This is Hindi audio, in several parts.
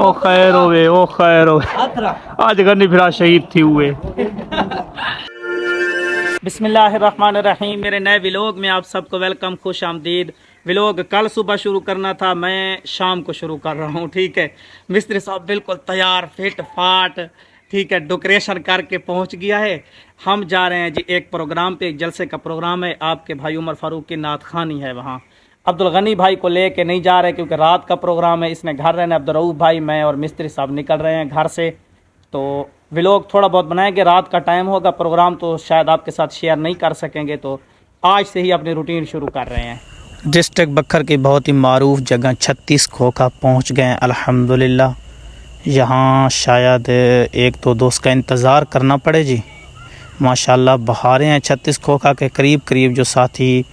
ओ खैर होवे, ओ खैर होवे। आज गनी फिर शहीद थी हुए। बिस्मिल्लाहिर्रहमानिर्रहीम। मेरे नए व्लॉग में आप सबको वेलकम, खुश आमदीद। व्लॉग कल सुबह शुरू करना था, मैं शाम को शुरू कर रहा हूँ। ठीक है, मिस्त्री साहब बिल्कुल तैयार फिट फाट, ठीक है, डेकोरेशन करके पहुँच गया है। हम जा रहे हैं जी एक प्रोग्राम पे, एक जलसे का प्रोग्राम है। आपके भाई उमर फारूक की नात खानी है वहाँ। अब्दुल गनी भाई को लेके नहीं जा रहे क्योंकि रात का प्रोग्राम है, इसने घर रहना। अब्दुल रऊफ भाई, मैं और मिस्त्री साहब निकल रहे हैं घर से। तो व्लॉग थोड़ा बहुत बनाएंगे, रात का टाइम होगा, प्रोग्राम तो शायद आपके साथ शेयर नहीं कर सकेंगे। तो आज से ही अपनी रूटीन शुरू कर रहे हैं। डिस्ट्रिक्ट बखर की बहुत ही मारूफ जगह 36 खोखा पहुंच गए हैं अल्हम्दुलिल्लाह। यहाँ शायद एक दो दोस्त का इंतज़ार करना पड़े जी। माशाल्लाह बहारें हैं 36 खोखा के करीब करीब। जो साथी,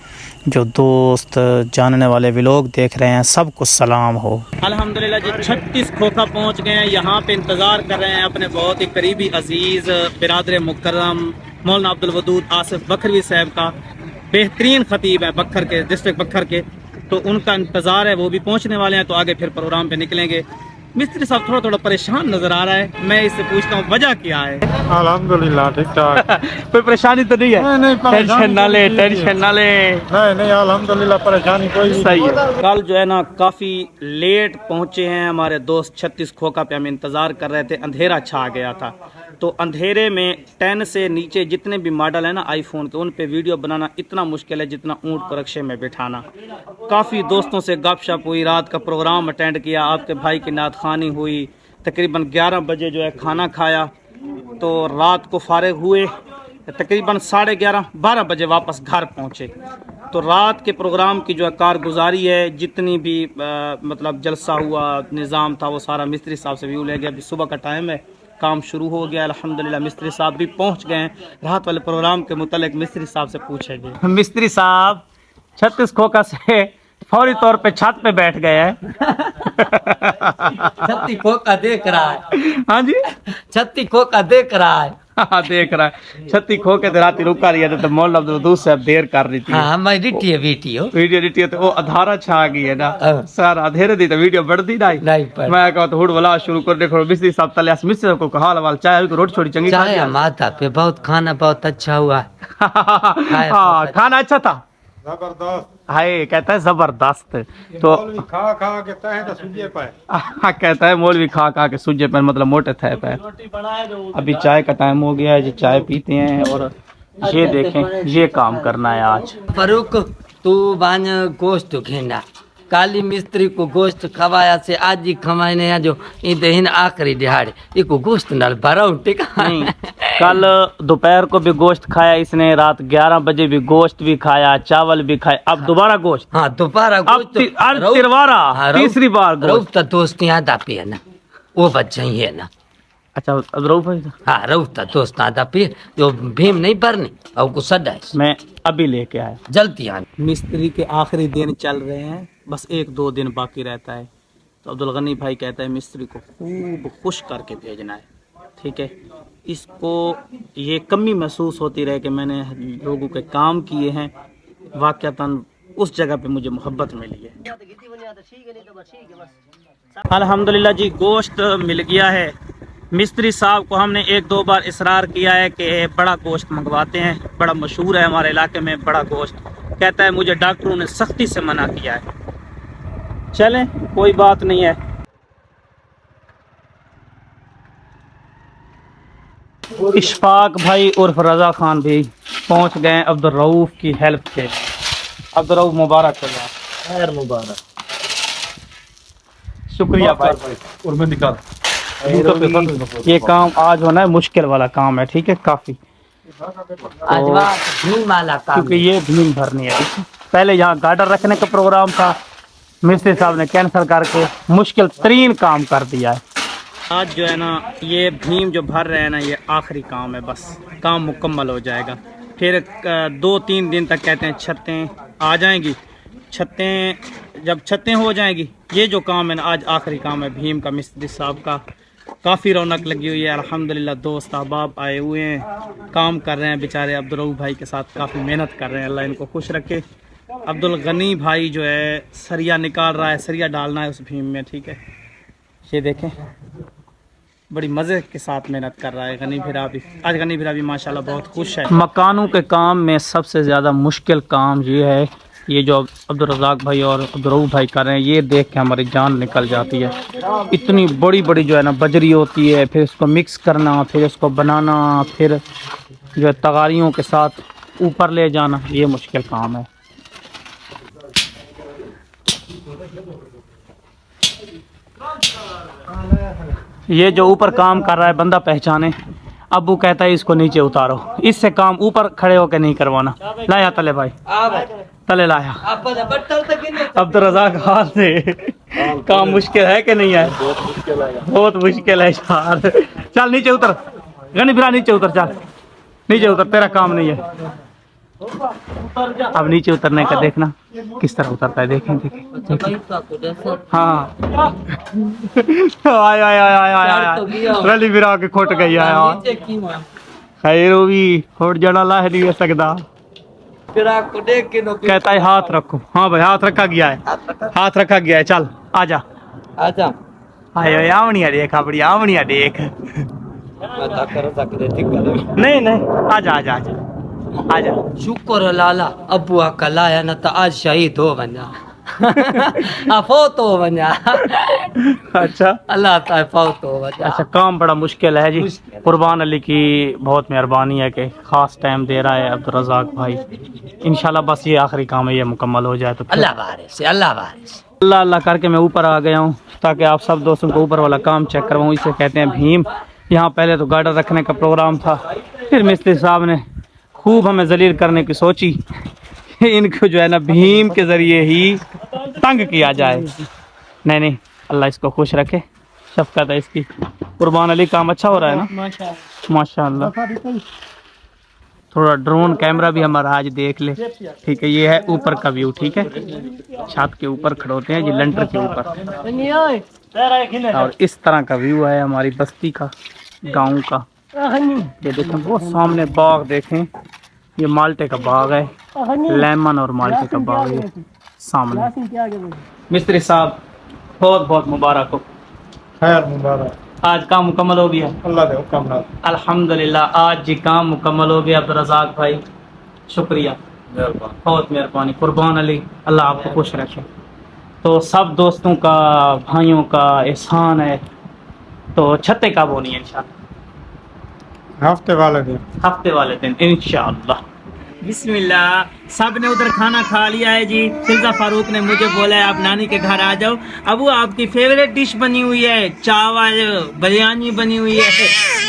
जो दोस्त, जानने वाले व्लॉग देख रहे हैं, सबको सलाम हो। अल्हम्दुलिल्लाह जी 36 खोखा पहुंच गए हैं। यहाँ पे इंतज़ार कर रहे हैं अपने बहुत ही करीबी अजीज़ बिरादर मुकर्रम मौलाना अब्दुल वदूद आसिफ बखरवी साहब का। बेहतरीन ख़तीब है बखर के, डिस्ट्रिक्ट बखर के। तो उनका इंतज़ार है, वो भी पहुँचने वाले हैं। तो आगे फिर प्रोग्राम पे निकलेंगे। मिस्त्री साहब थोड़ा थोड़ा परेशान नजर आ रहा है। मैं इससे पूछता हूँ वजह क्या है। अल्हम्दुलिल्लाह ठीक ठाक। कोई परेशानी तो नहीं है? नहीं, टेंशन ना ले, टेंशन ना ले। नहीं अल्हम्दुलिल्लाह परेशानी कोई सही है। कल जो है ना काफ़ी लेट पहुँचे हैं हमारे दोस्त 36 खोखा पे। हम इंतज़ार कर रहे थे, अंधेरा छा गया था। तो अंधेरे में 10 से नीचे जितने भी मॉडल है ना आईफोन के, उन पे वीडियो बनाना इतना मुश्किल है जितना ऊँट को रक्शे में बिठाना। काफ़ी दोस्तों से गपशप हुई, रात का प्रोग्राम अटेंड किया, आपके भाई की नात खानी हुई। तकरीबन 11 बजे जो है खाना खाया, तो रात को फारिग हुए। तकरीबन 11:30-12 बजे वापस घर पहुँचे। तो रात के प्रोग्राम की जो है कारगुजारी है, जितनी भी मतलब जलसा हुआ, निज़ाम था, वो सारा मिस्त्री साहब से व्यू ले गया। अभी सुबह का टाइम है, काम शुरू हो गया अल्हम्दुलिल्लाह। मिस्त्री साहब भी पहुंच गए हैं। रात वाले प्रोग्राम के मुतालिक मिस्त्री साहब से पूछेंगे। मिस्त्री साहब 36 खोखा से फौरी तौर पे छत पे बैठ गए हैं। 36 खोखा देख रहा है। हाँ जी, 36 खोखा देख रहा है। हाँ देख रहा है। 36 खोखे तो रात रुका लिया था, तो मौलाना अब्दुल वदूद साहब देर कर रही थी। हाँ मैं वीडियो वीडियो तो वो अधारा छा गई है ना सर, अधेरे दी तो वीडियो बढ़ती नहीं पर मैं कहा तो हुड़ वाला शुरू कर देखो। मिस्त्री साहब तले मिस्त्री साहब को हाल वाल चाय रोटी छोड़ी चंगी चाय माता पे बहुत खाना बहुत अच्छा हुआ है। हाँ खाना अच्छा था, जबरदस्त। हाय कहता है जबरदस्त। तो खा के तहे तो सुजिए पाए। कहता है मौलवी खा के सूजे पर, मतलब मोटे थे पे। अभी चाय का टाइम हो गया है जी, चाय पीते हैं। और ये देखें, ये काम करना है आज। फरूक तू बान गोश्त घेंडा काली मिस्त्री को गोश्त खवाया से आज ही खवाने जो इन आखिरी दिहाड़े इको गोश्त नाल भरा टिका नहीं, कल दोपहर को भी गोश्त खाया इसने, रात 11 बजे भी गोश्त भी खाया, चावल भी खाया, अब दोबारा गोश्त। हाँ दोबारा गोश्त, तीसरी बार रऊफ तो दोस्त याद आपी है ना, वो बच्चा ही है ना। अच्छा अब रऊफ भाई, हाँ रऊफ तो दोस्त याद आपी जो भीम नहीं भरनी और को सदा मैं अभी लेके आया। जल्दी आने। मिस्त्री के आखिरी दिन चल रहे हैं, बस 1-2 दिन बाकी रहता है। तो अब्दुल गनी भाई कहता है मिस्त्री को खूब खुश करके भेजना है, ठीक है। इसको ये कमी महसूस होती रहे कि मैंने लोगों के काम किए हैं, वाक़तन उस जगह पे मुझे मोहब्बत मिली है। अल्हम्दुलिल्लाह जी गोश्त मिल गया है। मिस्त्री साहब को हमने 1-2 बार इसरार किया है कि बड़ा गोश्त मंगवाते हैं, बड़ा मशहूर है हमारे इलाके में बड़ा गोश्त। कहता है मुझे डॉक्टरों ने सख्ती से मना किया है। चलें कोई बात नहीं है। इशफाक भाई उर्फ रजा खान भी पहुंच गए अब्दुल रऊफ की हेल्प से। अब्दुल रऊफ मुबारक हो गया, खैर मुबारक, शुक्रिया भाई। और मैं निकाल ये काम आज होना है, मुश्किल वाला काम है, ठीक है काफी। भीम वाला काम, क्योंकि ये भीम भरनी है। पहले यहाँ गार्डर रखने का प्रोग्राम था, मिस्त्री साहब ने कैंसिल करके मुश्किल तरीन काम कर दिया है। आज जो है ना ये भीम जो भर रहे हैं ना, ये आखिरी काम है, बस काम मुकम्मल हो जाएगा। फिर 2-3 दिन तक कहते हैं छतें आ जाएंगी। जब छतें हो जाएंगी, ये जो काम है ना आज आखिरी काम है भीम का, मिस्त्री साहब का। काफ़ी रौनक लगी हुई है अल्हम्दुलिल्लाह। दोस्त अहबाब आए हुए हैं, काम कर रहे हैं बेचारे। अब्दुल रऊफ भाई के साथ काफ़ी मेहनत कर रहे हैं, अल्लाह इनको खुश रखे। अब्दुल गनी भाई जो है सरिया निकाल रहा है, सरिया डालना है उस भीम में, ठीक है। ये देखें बड़ी मज़े के साथ मेहनत कर रहा है गनी भिरा भी। आज गनी भिरा भी माशाल्लाह बहुत खुश है। मकानों के काम में सबसे ज़्यादा मुश्किल काम ये है, ये जो अब्दुल रज़ाक भाई और अब्दुल भाई कर रहे हैं, ये देख के हमारी जान निकल जाती है। इतनी बड़ी बड़ी जो है ना बजरी होती है, फिर इसको मिक्स करना, फिर इसको बनाना, फिर जो है तगारियों के साथ ऊपर ले जाना, ये मुश्किल काम है। ये जो ऊपर काम कर रहा है बंदा पहचाने, अबू कहता है इसको नीचे उतारो, इससे काम ऊपर खड़े होकर नहीं करवाना। लाया तले भाई, तले लाया। अब्दुल रज़ाक हाल से काम मुश्किल है कि नहीं है? बहुत मुश्किल है यार। चल नीचे उतर गनी भिरा, नीचे उतर, चल नीचे उतर, तेरा काम नहीं है। अब नीचे उतरने का देखना किस तरह उतरता है, देखें देखें। हाँ आय आय आय आय आय रली भिरा के खोट गई है। खैर वो भी खोट जाना ला है नहीं सकता। कहता है हाथ रखो। हाँ भाई हाथ रखा गया है, हाथ रखा गया है। चल आजा आजा। आयो आवनिया देख, अपनी आवनिया देख। नहीं नहीं आजा आजा आजा आजा। शुक्र लाला अबू आका लाया न तो आज शहीद हो वञा। फौत हो वञा। अच्छा अल्लाह ताला फौत हो वञा। अच्छा काम बड़ा मुश्किल है जी। कुर्बान अली की बहुत मेहरबानी है कि ख़ास टाइम दे रहा है अब्दुल रज़ाक भाई। इंशाल्लाह बस ये आखिरी काम है, ये मुकम्मल हो जाए तो अल्लाह बारिश अल्लाह बारिश। अल्लाह अल्लाह करके मैं ऊपर आ गया हूँ ताकि आप सब दोस्तों को ऊपर वाला काम चेक करवाऊँ। इसे कहते हैं भीम। यहाँ पहले तो गार्डर रखने का प्रोग्राम था, फिर मिस्त्री साहब ने खूब हमें जलील करने की सोची, इनको जो है ना भीम के ज़रिए ही तंग किया जाए। नहीं नहीं अल्लाह इसको खुश रखे, शफ़क़त है इसकी। कुर्बान अली काम अच्छा हो रहा है ना माशाअल्लाह। थोड़ा ड्रोन कैमरा भी हमारा आज देख ले, ठीक है। ये है ऊपर का व्यू, ठीक है। छत के ऊपर खड़े होते हैं जी, लंटर के ऊपर, और इस तरह का व्यू है हमारी बस्ती का, गांव का। ये देखें वो सामने बाग देखें, ये माल्टे का बाग है, लेमन और माल्टे का बाग है सामने। मिस्त्री साहब बहुत बहुत मुबारक हो। खैर मुबारक। आज काम मुकम्मल हो गया, अल्लाह दे हुक्म नाल। अल्हम्दुलिल्लाह आज जी काम मुकम्मल हो गया। अब्दुल रज़ाक भाई शुक्रिया, बहुत मेहरबानी। कुर्बान अली अल्लाह आपको खुश रखे। तो सब दोस्तों का भाइयों का एहसान है। तो छत्ते कब होनी है इंशाल्लाह? हफ्ते वाले दिन इंशाअल्लाह। बिस्मिल्लाह। सब ने उधर खाना खा लिया है जी। फिजा फारूक ने मुझे बोला है आप नानी के घर आ जाओ। अबू आपकी फेवरेट डिश बनी हुई है, चावल बिरयानी बनी हुई है।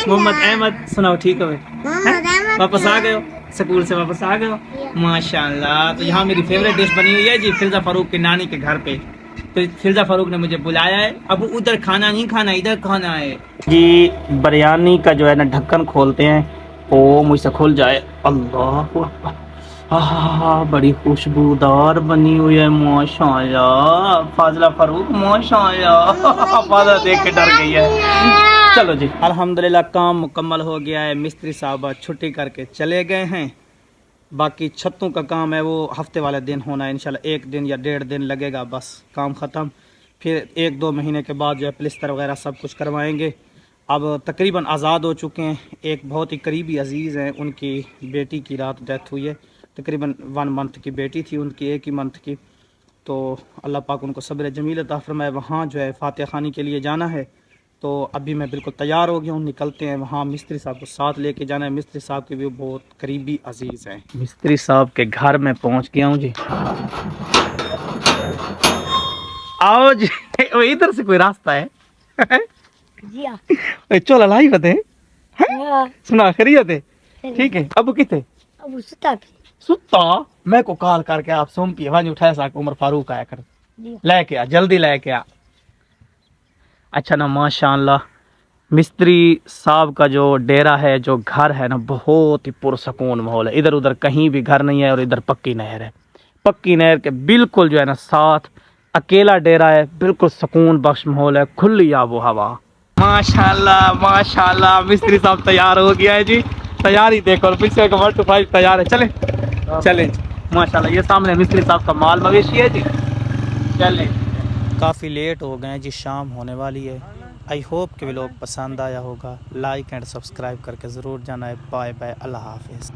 मोहम्मद अहमद सुनाओ, ठीक है भाई? वापस आ गए हो, स्कूल से वापस आ गए हो, माशाल्लाह। तो यहाँ मेरी फेवरेट डिश बनी हुई है जी, फिजा फारूक की नानी के घर पे। तो फिजा फारूक ने मुझे बुलाया है। अब उधर खाना नहीं खाना, इधर खाना है जी। बिरयानी का जो है ना ढक्कन खोलते हैं, ओ मुझसे खुल जाए। अल्लाह हाँ बड़ी खुशबूदार बनी हुई है माशाल्लाह। फाजला फारूक माशाल्लाह, फाजला देख के डर गई है। चलो जी अल्हम्दुलिल्लाह काम मुकम्मल हो गया है। मिस्त्री साहब छुट्टी करके चले गए हैं। बाकी छतों का काम है वो हफ्ते वाले दिन होना है इंशाल्लाह। 1 दिन या 1.5 दिन लगेगा, बस काम ख़त्म। फिर 1-2 महीने के बाद जो है प्लिस्तर वगैरह सब कुछ करवाएंगे। अब तकरीबन आज़ाद हो चुके हैं। एक बहुत ही करीबी अजीज़ हैं, उनकी बेटी की रात डेथ हुई है। तकरीबन 1 मंथ की बेटी थी उनकी, 1 ही मंथ की। तो अल्लाह पाक उनको सब्र जमील अता फरमाए। वहाँ जो है फातिहा खानी के लिए जाना है। तो अभी मैं बिल्कुल तैयार हो गया हूँ, निकलते हैं। वहाँ मिस्त्री साहब को साथ लेके जाना है। मिस्त्री साहब के भी बहुत करीबी अजीज़ हैं। मिस्त्री साहब के घर में पहुँच गया हूँ जी। आओ जी। इधर से कोई रास्ता है? चलो लाई बते सुना खरीदते, ठीक है। अब किथे अब सुता मैं को कॉल करके आप सोम पिए वानी उठाया सा उमर फारूक आया कर लेके आ, जल्दी लेके आ। अच्छा ना माशाअल्लाह मिस्त्री साहब का जो डेरा है, जो घर है ना, बहुत ही पुरसकून माहौल है। इधर उधर कहीं भी घर नहीं है और इधर पक्की नहर है। पक्की नहर के बिल्कुल जो है ना साथ अकेला डेरा है। बिल्कुल सुकून बख्श माहौल है, खुली आबो हवा। माशाल्लाह माशाल्लाह मिस्त्री साहब तैयार हो गया है जी। तैयारी देखो, पीछे का 1 to 5 तैयार है। चले चले माशाल्लाह। ये सामने मिस्त्री साहब का माल मवेशी है जी। चले काफ़ी लेट हो गए हैं जी, शाम होने वाली है। आई होप कि व्लॉग पसंद आया होगा। लाइक एंड सब्सक्राइब करके ज़रूर जाना है। बाय बाय, अल्लाह हाफिज़।